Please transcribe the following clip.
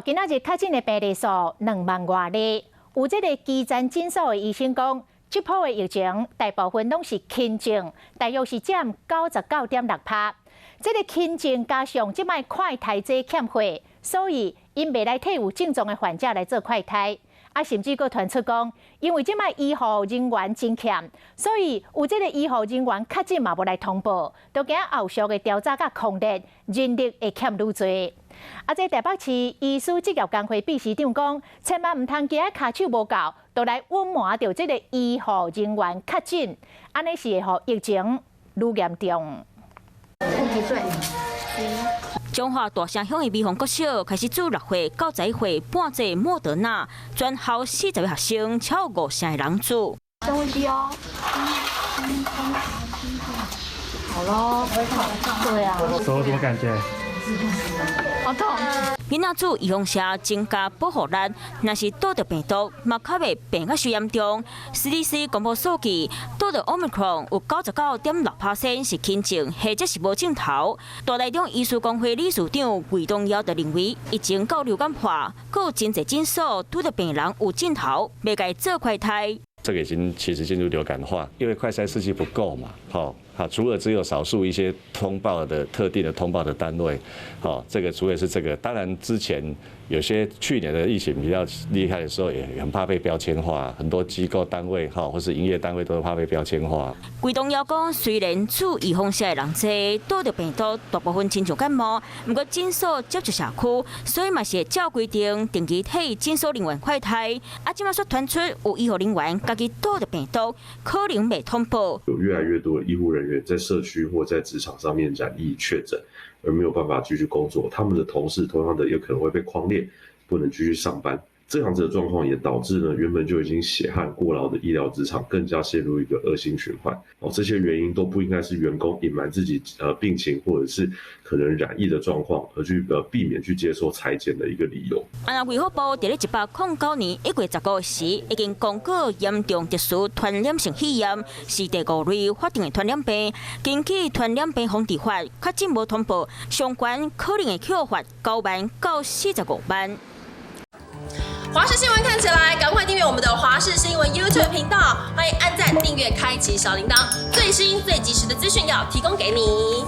今仔日确诊的病例数2万多例，有这个基层诊所的医生讲，这波的疫情大部分拢是轻症，大约是占99.6%。这个轻症加上即摆快筛剂欠货，所以因未来替有症状的患者来做快筛。甚至佫传出讲，因为即摆医护人员真欠，所以有这个医护人员确诊嘛无来通报，都惊后续的调查甲控制人力会欠愈多。这台北市医师职业工会秘书长讲，千万唔通惊骹手无够，都来隐瞒着这个医护人员确诊，安尼是会互疫情愈严重。中华大城乡的美芳国小开始自6岁到11岁半剂莫德纳，全校40位学生，超过50成的人住。深呼吸哦。好咯，对啊。手有什么感觉？好痛。囡仔组预防社增加保护力，若是得到病毒，嘛较袂病较伤严重。CDC 公布数据，得到 Omicron 有99.6%是轻症，或者是无症头。大内中医师工会理事长魏东尧就认为，疫情到流感化，佫有真侪诊所拄到病人有症头，袂该做快筛。这个已经其实进入流感化，因为快筛试剂不够嘛，好，除了只有少数一些通报的特定的通报的单位，好，这个除了是这个，当然之前有些去年的疫情比较厉害的时候，也很怕被标签化，很多机构单位或是营业单位都怕被标签化。魏东尧讲，虽然做预防社的人多，得到病毒大部分亲像感冒，不过诊所接触社区，所以嘛是会照规定定期替诊所人员快筛。即马说传出有医护人员家己得到病毒，可能未通报。有越来越多的医护人员在社区或在职场上面染疫确诊，而没有办法继续工作，他们的同事同样的也可能会被匡列，不能继续上班。这样子的状况也导致呢，原本就已经血汗过劳的医疗职场更加陷入一个恶性循环。这些原因都不应该是员工隐瞒自己病情或者是可能染疫的状况，而去避免去接受裁剪的一个理由。卫福部在1809年1月15日时，已经公告严重特殊传染性肺炎是第5类法定的传染病。根据传染病防治法，确诊无通报，相关可能会扣罚9万到45万。华视新闻看起来，赶快订阅我们的华视新闻 YouTube 频道，欢迎按赞、订阅、开启小铃铛，最新最及时的资讯要提供给你。